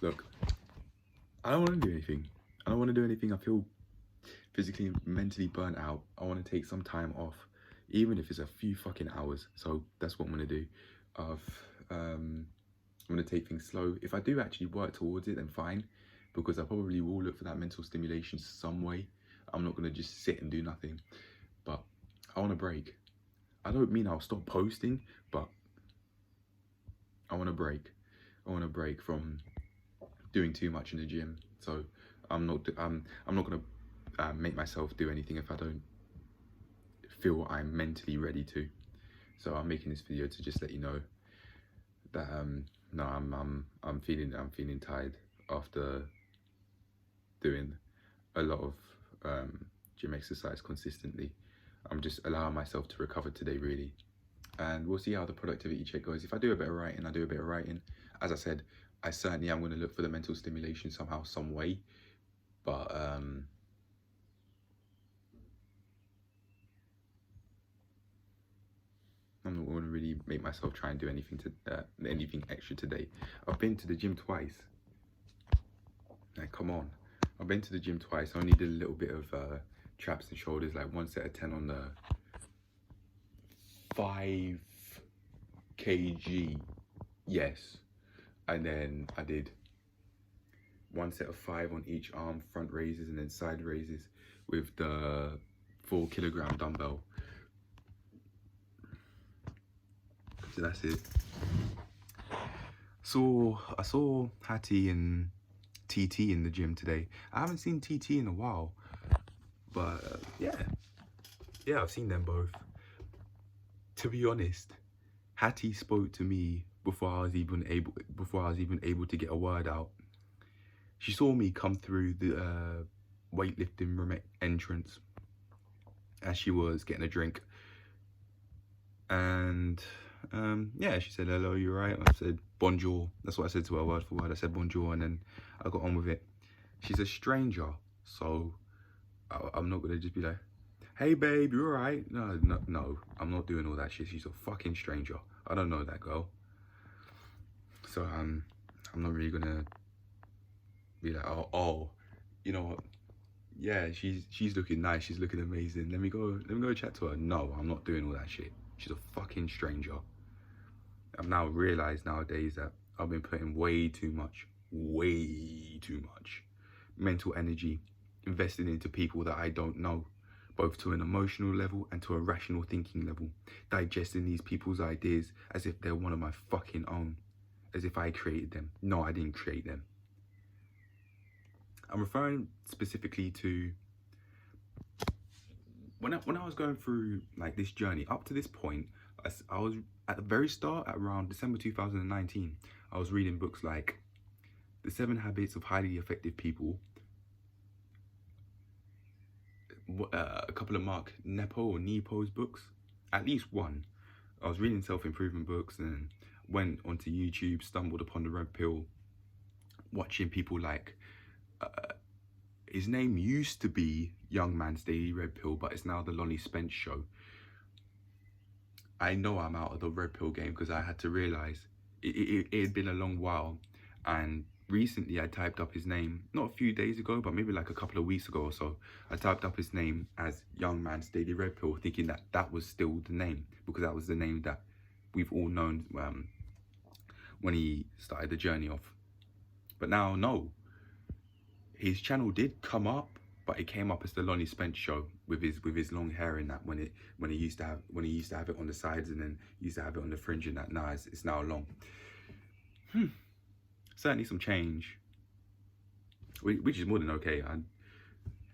Look, I don't want to do anything. I don't want to do anything. I feel physically and mentally burnt out. I want to take some time off, even if it's a few fucking hours. So that's what I'm going to do. I'm going to take things slow. If I do actually work towards it, then fine, because I probably will look for that mental stimulation some way. I'm not going to just sit and do nothing, but I want a break. I don't mean I'll stop posting, but I want a break. I want a break from doing too much in the gym. So I'm not going to make myself do anything if I don't feel I'm mentally ready to. So I'm making this video to just let you know that no, I'm feeling tired after doing a lot of gym exercise consistently. I'm just allowing myself to recover today, really, and we'll see how the productivity check goes. If I do a bit of writing, I do a bit of writing. As I said, I certainly am going to look for the mental stimulation somehow, some way, but I'm not going to really make myself try and do anything extra today. I've been to the gym twice. Like, come on. I've been to the gym twice. I only did a little bit of traps and shoulders, like 1 set of 10 on the 5 kg. Yes. And then I did 1 set of 5 on each arm, front raises and then side raises with the 4 kilogram dumbbell. So that's it. So I saw Hattie and TT in the gym today. I haven't seen TT in a while, but yeah, I've seen them both. To be honest, Hattie spoke to me before I was even able to get a word out. She saw me come through the weightlifting room entrance as she was getting a drink, and yeah, she said, "Hello, you right?" I said, "Bonjour." That's what I said to her, word for word. I said bonjour, and then I got on with it. She's a stranger, so I'm not gonna just be like, "Hey babe, you alright?" No, I'm not doing all that shit. She's a fucking stranger. I don't know that girl. So I'm not really gonna be like, oh, you know what? Yeah, she's looking nice. She's looking amazing. Let me go chat to her. No, I'm not doing all that shit. She's a fucking stranger. I've now realized nowadays that I've been putting way too much mental energy invested into people that I don't know, both to an emotional level and to a rational thinking level, digesting these people's ideas as if they're one of my fucking own, as if I created them. No, I didn't create them. I'm referring specifically to when I was going through like this journey up to this point. I was at the very start, at around December 2019, I was reading books like The 7 Habits of Highly Effective People, a couple of Mark Nepo's books, at least one. I was reading self-improvement books and went onto YouTube, stumbled upon the Red Pill, watching people like, his name used to be Young Man's Daily Red Pill, but it's now the Lonnie Spence Show. I know I'm out of the Red Pill game because I had to realize it had been a long while, and recently I typed up his name, not a few days ago, but maybe like a couple of weeks ago or so. I typed up his name as Young Man's Daily Red Pill, thinking that that was still the name, because that was the name that we've all known when he started the journey off. But now, no, his channel did come up, but it came up as the Lonnie Spence Show with his long hair in that, when he used to have it on the sides and then used to have it on the fringe and that. Now it's now long. Certainly some change, which is more than okay. And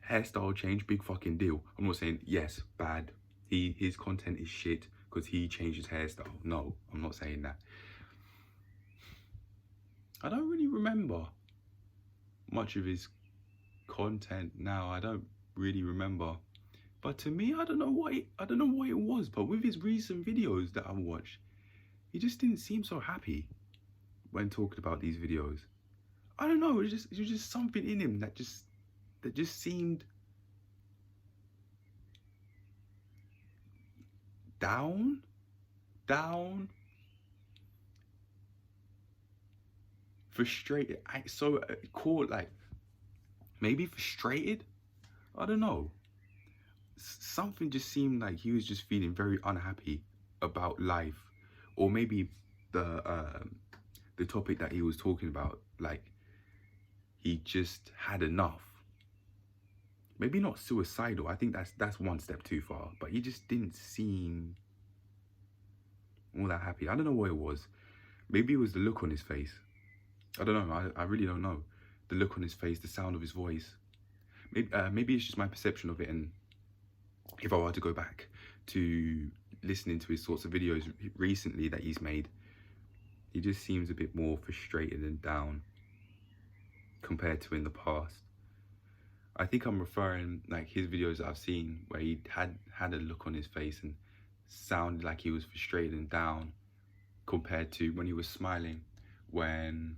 hairstyle change, big fucking deal. I'm not saying yes, bad. His content is shit because he changed his hairstyle. No, I'm not saying that. I don't really remember much of his content now. I don't really remember, but to me, I don't know what it was, but with his recent videos that I watched, he just didn't seem so happy when talking about these videos. I don't know, it was just something in him that just seemed down. frustrated. Caught, like, maybe frustrated. I don't know. Something just seemed like he was just feeling very unhappy about life, or maybe the topic that he was talking about, like he just had enough. Maybe not suicidal. I think that's one step too far. But he just didn't seem all that happy. I don't know what it was. Maybe it was the look on his face. I don't know. I really don't know. The look on his face, the sound of his voice. Maybe it's just my perception of it. And if I were to go back to listening to his sorts of videos recently that he's made, he just seems a bit more frustrated and down compared to in the past. I think I'm referring, like, his videos that I've seen where he had a look on his face and sounded like he was frustrated and down, compared to when he was smiling when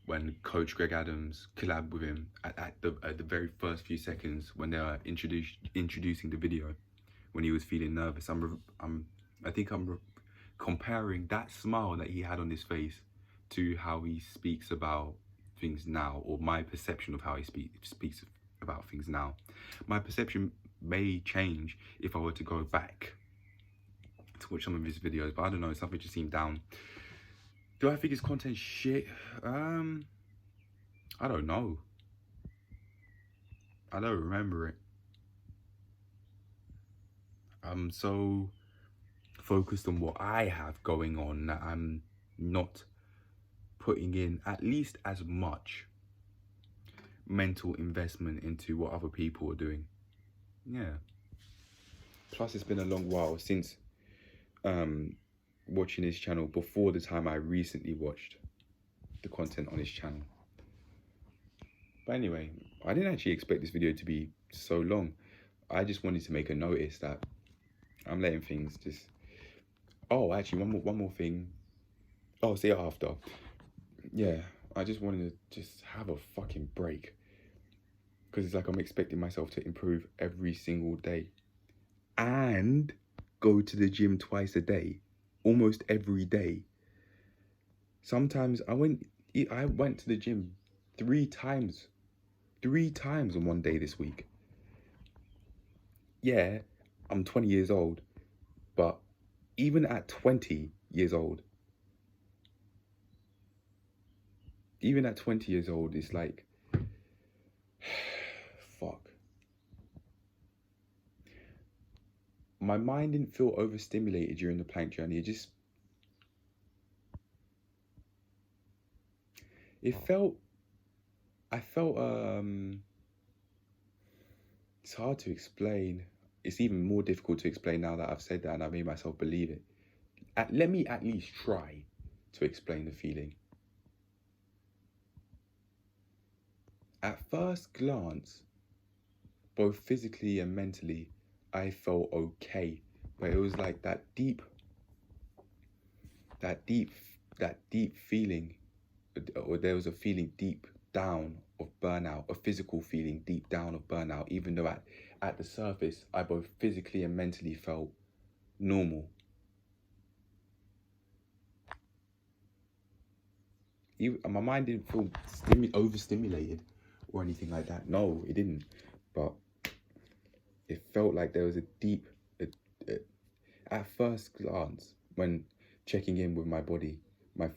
when Coach Greg Adams collabed with him at the very first few seconds when they were introducing the video, when he was feeling nervous. I think I'm comparing that smile that he had on his face to how he speaks about things now, or my perception of how he speaks about things now. My perception may change if I were to go back to watch some of his videos, but I don't know, something just seemed down. Do I think his content shit? I don't know. I don't remember it. I'm so focused on what I have going on that I'm not putting in at least as much mental investment into what other people are doing. Yeah. Plus, it's been a long while since watching his channel, before the time I recently watched the content on his channel. But anyway, I didn't actually expect this video to be so long. I just wanted to make a notice that I'm letting things just... Oh, actually, one more thing. Oh, see it after. Yeah, I just wanted to just have a fucking break, because it's like I'm expecting myself to improve every single day and go to the gym twice a day, almost every day. Sometimes I went to the gym 3 times on one day this week. Yeah, I'm 20 years old, but even at 20 years old, it's like, fuck. My mind didn't feel overstimulated during the plank journey. I felt, it's hard to explain. It's even more difficult to explain now that I've said that and I made myself believe it. Let me at least try to explain the feeling. At first glance, both physically and mentally, I felt okay, but it was like that deep feeling, or there was a feeling deep down of burnout, a physical feeling deep down of burnout, even though at the surface, I both physically and mentally felt normal. My mind didn't feel overstimulated or anything like that. No, it didn't. But it felt like there was a deep, at first glance, when checking in with my body, my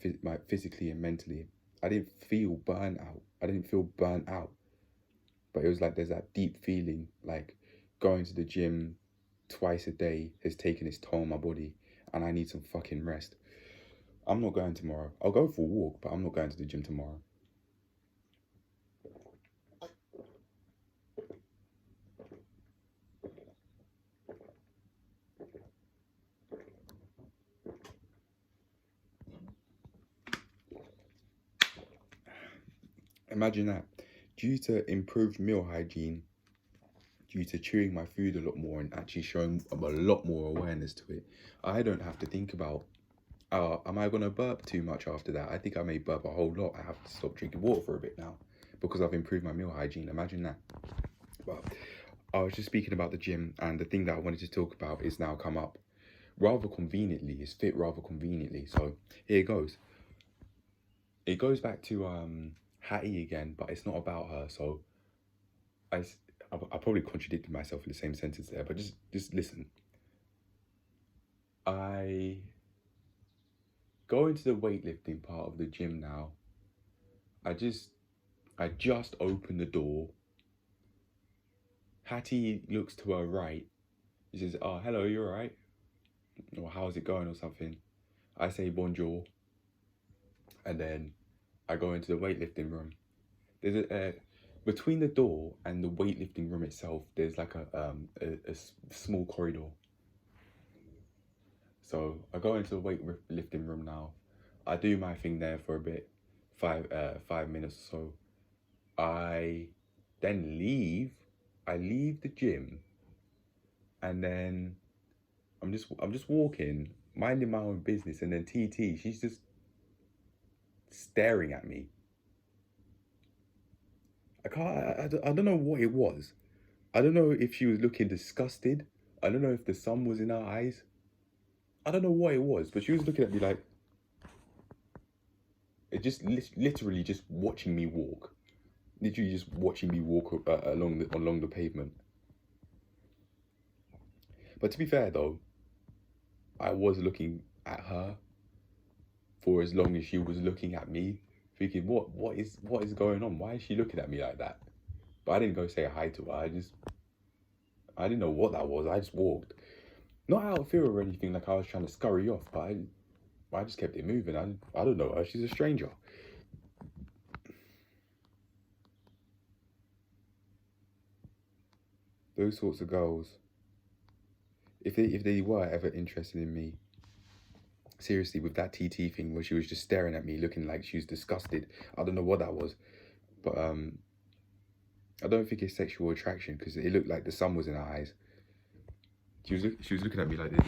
physically and mentally, I didn't feel burnt out. But it was like there's that deep feeling, like going to the gym twice a day has taken its toll on my body, and I need some fucking rest. I'm not going tomorrow. I'll go for a walk, but I'm not going to the gym tomorrow. Imagine that. Due to improved meal hygiene, due to chewing my food a lot more and actually showing a lot more awareness to it, I don't have to think about, am I going to burp too much after that? I think I may burp a whole lot. I have to stop drinking water for a bit now because I've improved my meal hygiene. Imagine that. But I was just speaking about the gym, and the thing that I wanted to talk about is now come up, rather conveniently. It's fit rather conveniently. So here it goes. It goes back to Hattie again, but it's not about her. So I, I probably contradicted myself in the same sentence there, but just listen. I go into the weightlifting part of the gym now. I just opened the door. Hattie looks to her right. She says, "Oh, hello, you alright?" Or "How's it going?" or something. I say bonjour, and then I go into the weightlifting room. There's a between the door and the weightlifting room itself. There's like a small corridor. So I go into the weightlifting room now. I do my thing there for a bit, 5 minutes or so. I then leave. I leave the gym, and then I'm just walking, minding my own business, and then TT, she's just staring at me. I can't. I don't know what it was. I don't know if she was looking disgusted. I don't know if the sun was in her eyes. I don't know what it was, but she was looking at me like it just literally just watching me walk. Literally just watching me walk along the pavement. But to be fair though, I was looking at her for as long as she was looking at me, thinking, what is going on? Why is she looking at me like that? But I didn't go say hi to her. I didn't know what that was. I just walked, not out of fear or anything, like I was trying to scurry off, but I just kept it moving. I don't know her. She's a stranger. Those sorts of girls, if they were ever interested in me, seriously, with that TT thing where she was just staring at me, looking like she was disgusted. I don't know what that was, but I don't think it's sexual attraction because it looked like the sun was in her eyes. She was looking at me like this.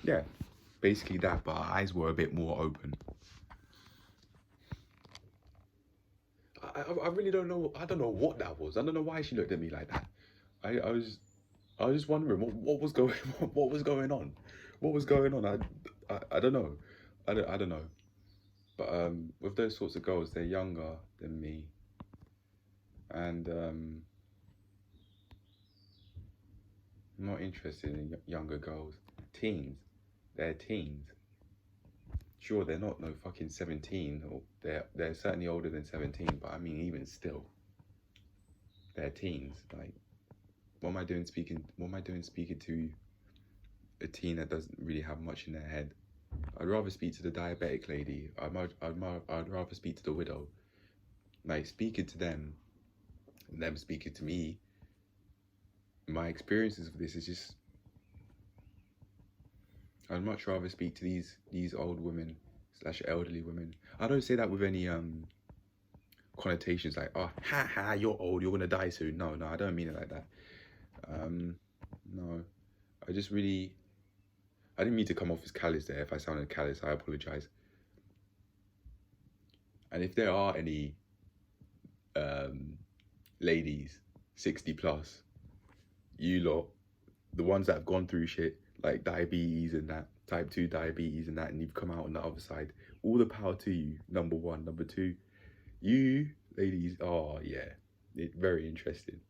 Yeah, basically that, but her eyes were a bit more open. I really don't know. I don't know what that was. I don't know why she looked at me like that. I was just wondering what was going what was going on. What was going on? I don't know. I don't know. But with those sorts of girls, they're younger than me, and I'm not interested in younger girls. Teens, they're teens. Sure, they're not no fucking 17, or they're certainly older than 17. But I mean, even still, they're teens. Like, what am I doing speaking? What am I doing speaking to a teen that doesn't really have much in their head? I'd rather speak to the diabetic lady. I'd rather speak to the widow. Like, speaking to them, and them speaking to me. My experiences of this is just, I'd much rather speak to these old women slash elderly women. I don't say that with any connotations like, oh, ha ha, you're old, you're gonna die soon. No, I don't mean it like that. No, I just really, I didn't mean to come off as callous there. If I sounded callous, I apologize. And if there are any ladies 60 plus, you lot, the ones that have gone through shit like diabetes and that, type 2 diabetes and that, and you've come out on the other side, all the power to you. Number one. Number two, you ladies, oh yeah, it's very interesting.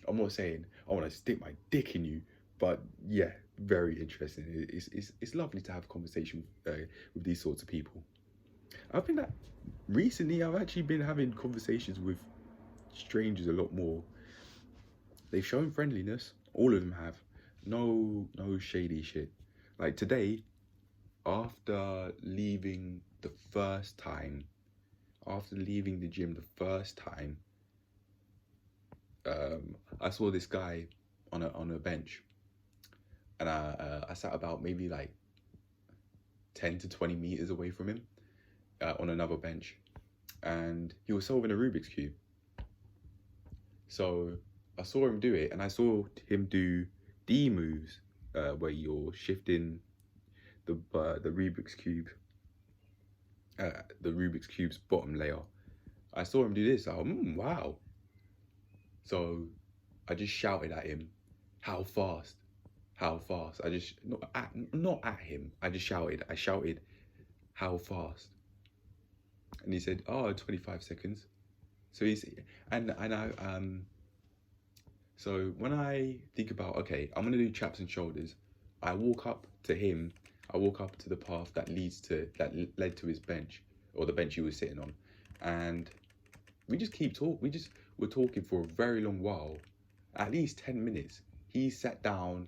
I'm not saying I want to stick my dick in you, but yeah, very interesting. It's lovely to have a conversation with these sorts of people. I think that recently I've actually been having conversations with strangers a lot more. They've shown friendliness. All of them have. No shady shit. Like today, after leaving the first time, after leaving the gym the first time, I saw this guy on a bench, and I sat about maybe like 10 to 20 meters away from him on another bench, and he was solving a Rubik's cube. So I saw him do it, and I saw him do D moves, where you're shifting the Rubik's cube, the Rubik's cube's bottom layer. I saw him do this. Wow. So I just shouted at him, how fast? How fast? I just, not at him. I just shouted. I shouted, how fast? And he said, oh, 25 seconds. So he's, and I, so when I think about, okay, I'm going to do chaps and shoulders, I walk up to him, I walk up to the path that led to his bench, or the bench he was sitting on. And we just we're talking for a very long while, at least 10 minutes. He sat down,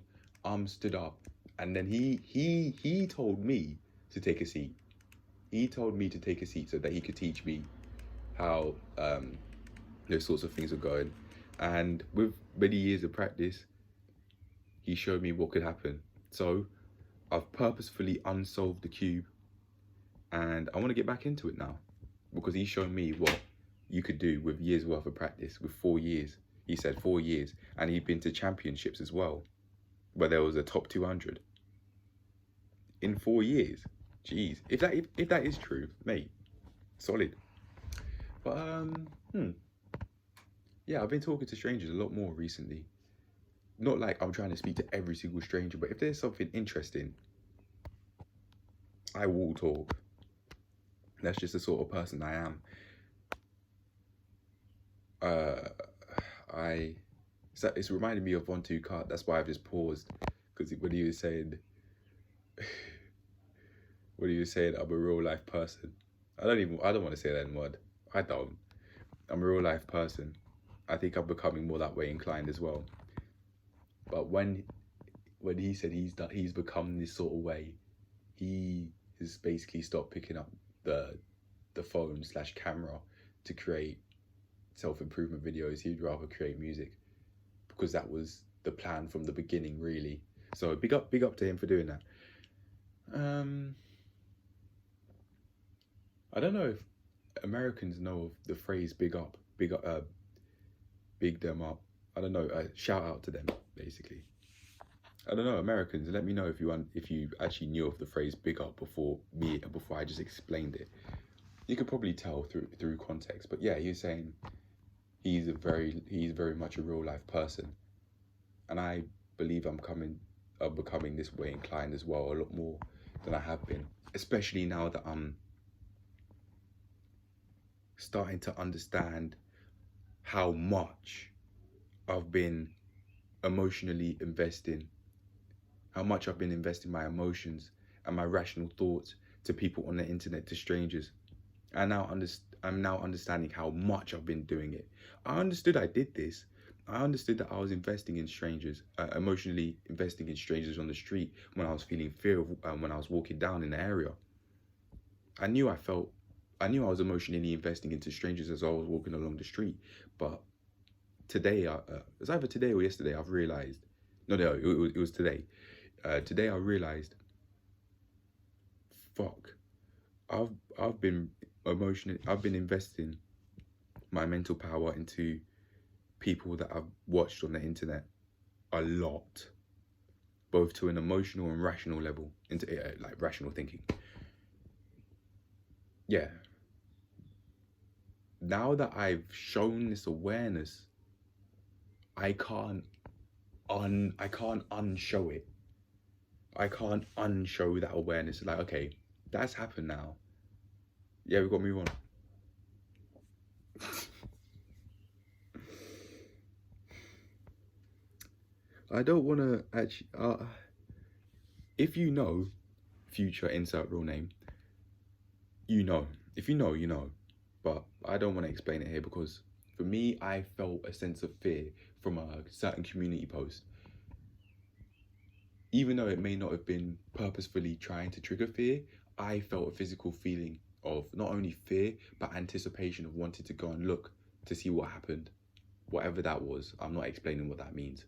stood up, and then he told me to take a seat. He told me to take a seat so that he could teach me how those sorts of things are going. And with many years of practice, he showed me what could happen. So I've purposefully unsolved the cube, and I want to get back into it now, because he's shown me what you could do with years worth of practice, with 4 years. He said 4 years, and he'd been to championships as well, where there was a top 200 in 4 years. Jeez, if that is true, mate, solid. But yeah, I've been talking to strangers a lot more recently. Not like I'm trying to speak to every single stranger, but if there's something interesting, I will talk. That's just the sort of person I am. It's reminding me of 1-2 Cut. That's why I've just paused, because when he was saying, I'm a real life person. I don't want to say that word. I'm a real life person. I think I'm becoming more that way inclined as well. But when he said he's become this sort of way, he has basically stopped picking up the phone / camera to create self-improvement videos. He'd rather create music, because that was the plan from the beginning, really. So big up to him for doing that. I don't know if Americans know of the phrase big them up. I don't know. Shout out to them, basically. I don't know, Americans. Let me know if you actually knew of the phrase big up before I just explained it. You could probably tell through context, but yeah, he was saying he's very much a real life person, and I believe I'm becoming this way inclined as well, a lot more than I have been, especially now that I'm starting to understand how much I've been emotionally investing, how much I've been investing my emotions and my rational thoughts to people on the internet, to strangers. I'm now understanding how much I've been doing it. I understood I did this. I understood that I was investing in strangers, emotionally investing in strangers on the street when I was feeling fear when I was walking down in the area. I knew I was emotionally investing into strangers as I was walking along the street. But today, it was either today or yesterday, I've realized, it was today. Today I realized, fuck, I've been investing my mental power into people that I've watched on the internet a lot, both to an emotional and rational level, into like rational thinking. Yeah. Now that I've shown this awareness, I can't unshow it. I can't unshow that awareness. Like, okay, that's happened now. Yeah, we've got to move on. I don't want to actually... if you know, future insert real name, you know. If you know, you know. But I don't want to explain it here, because for me, I felt a sense of fear from a certain community post. Even though it may not have been purposefully trying to trigger fear, I felt a physical feeling of not only fear, but anticipation of wanting to go and look to see what happened. Whatever that was, I'm not explaining what that means.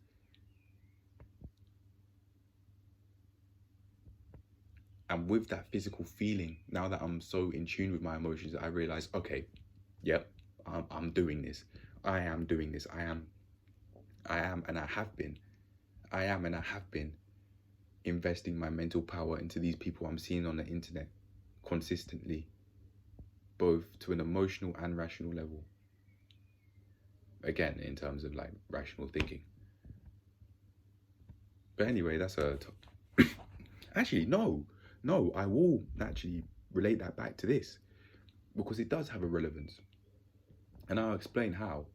And with that physical feeling, now that I'm so in tune with my emotions, I realize, okay, yep, I'm doing this. I am doing this. I am and I have been investing my mental power into these people I'm seeing on the internet consistently. both to an emotional and rational level. Again, in terms of like rational thinking. But anyway, that's a actually no, I will actually relate that back to this because it does have a relevance, and I'll explain how.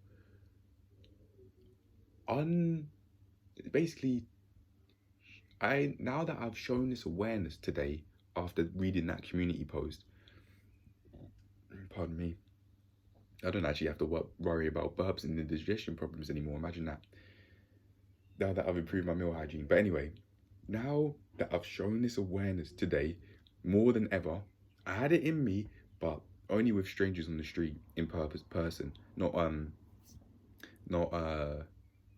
Basically, now that I've shown this awareness today after reading that community post, pardon me, I don't actually have to worry about burps and indigestion problems anymore. Imagine that. Now that I've improved my meal hygiene. But anyway, now that I've shown this awareness today, more than ever, I had it in me, but only with strangers on the street in person, not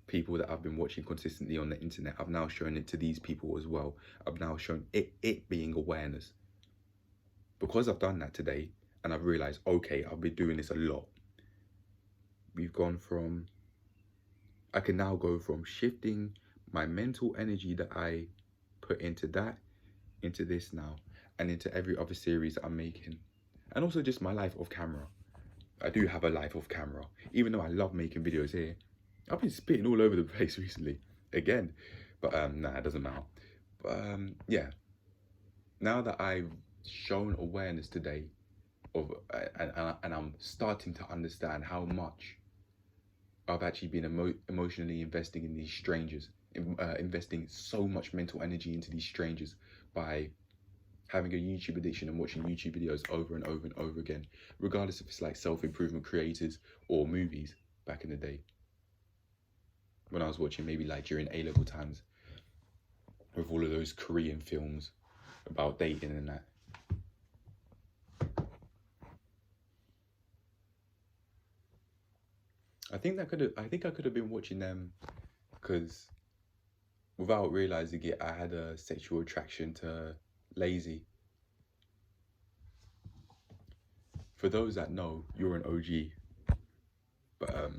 people that I've been watching consistently on the internet. I've now shown it to these people as well. I've now shown it being awareness. Because I've done that today, and I've realized, okay, I've been doing this a lot. I can now go from shifting my mental energy that I put into this now, and into every other series that I'm making. And also just my life off camera. I do have a life off camera. Even though I love making videos here, I've been spitting all over the place recently, again. But nah, it doesn't matter. But yeah, now that I've shown awareness today and I'm starting to understand how much I've actually been emotionally investing in these strangers, investing so much mental energy into these strangers by having a YouTube addiction and watching YouTube videos over and over and over again, regardless if it's like self-improvement creators or movies back in the day. When I was watching maybe like during A-level times with all of those Korean films about dating and that. I think I could have been watching them because without realizing it, I had a sexual attraction to Lazy. For those that know, you're an OG. But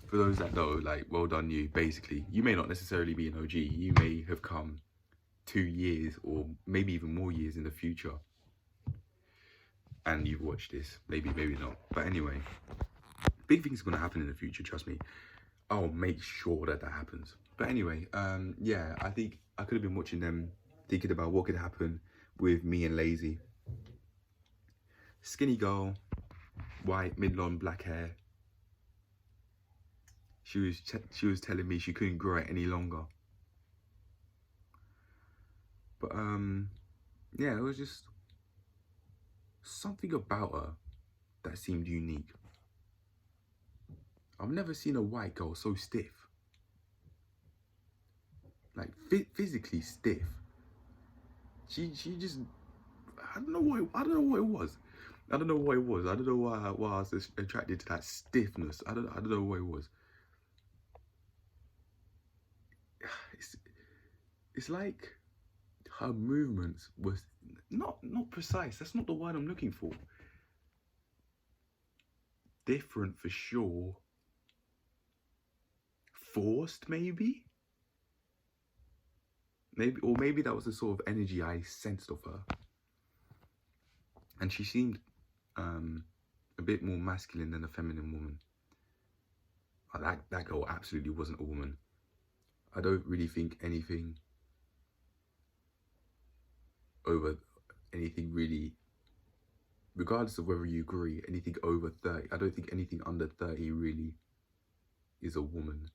for those that know, like, well done you, basically. You may not necessarily be an OG. You may have come 2 years or maybe even more years in the future. And you've watched this. Maybe not. But anyway, big things are going to happen in the future, trust me. I'll make sure that happens. But anyway, yeah, I think I could have been watching them, thinking about what could happen with me and Lazy. Skinny girl, white, mid-long, black hair. She was telling me she couldn't grow it any longer. But yeah, it was just something about her that seemed unique. I've never seen a white girl so stiff. Like physically stiff. She just, I don't know what it was. I don't know why I was attracted to that stiffness. I don't know what it was. It's like her movements was not precise. That's not the word I'm looking for. Different for sure. Forced maybe? Maybe that was the sort of energy I sensed of her. And she seemed a bit more masculine than a feminine woman. That girl absolutely wasn't a woman. I don't really think anything really, regardless of whether you agree, anything over 30, I don't think anything under 30 really is a woman.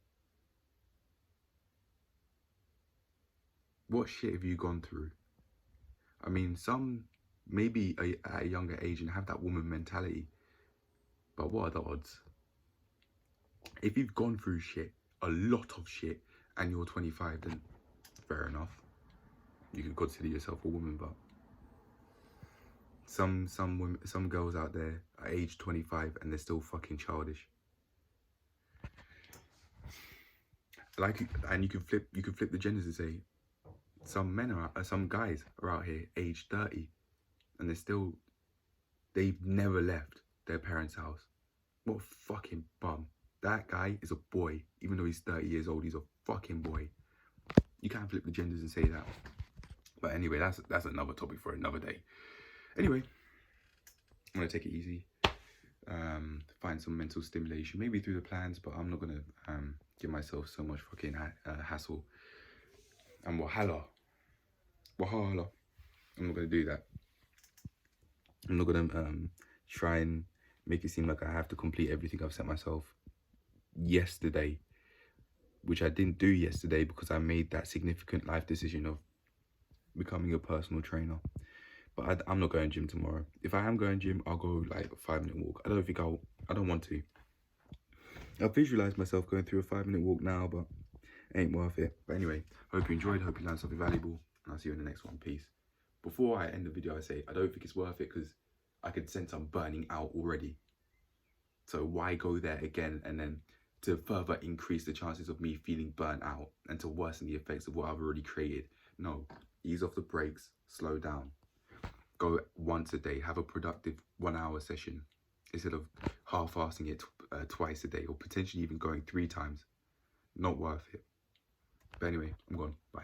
What shit have you gone through? I mean, some maybe at a younger age and have that woman mentality, but what are the odds? If you've gone through shit, a lot of shit, and you're 25, then fair enough. You can consider yourself a woman, but some women, some girls out there are age 25 and they're still fucking childish. And you can flip the genders and say some guys are out here age 30 and they've never left their parents' house. What a fucking bum. That guy is a boy. Even though he's 30 years old, he's a fucking boy. You can't flip the genders and say that. But anyway, that's another topic for another day. Anyway, I'm gonna take it easy. Find some mental stimulation, maybe through the plans, but I'm not gonna give myself so much fucking hassle and wahala. I'm not gonna do that. I'm not gonna try and make it seem like I have to complete everything I've set myself yesterday, which I didn't do yesterday because I made that significant life decision of becoming a personal trainer. But I'm not going gym tomorrow. If I am going gym, I'll go like a 5-minute walk. I don't want to. I visualize myself going through a 5-minute walk now, but it ain't worth it. But anyway, hope you enjoyed, hope you learned something valuable, and I'll see you in the next one. Peace. Before I end the video, I say I don't think it's worth it because I could sense I'm burning out already. So why go there again and then to further increase the chances of me feeling burnt out and to worsen the effects of what I've already created? No, ease off the brakes, slow down. Go once a day, have a productive 1-hour session instead of half-assing it twice a day, or potentially even going 3 times. Not worth it. But anyway, I'm gone. Bye.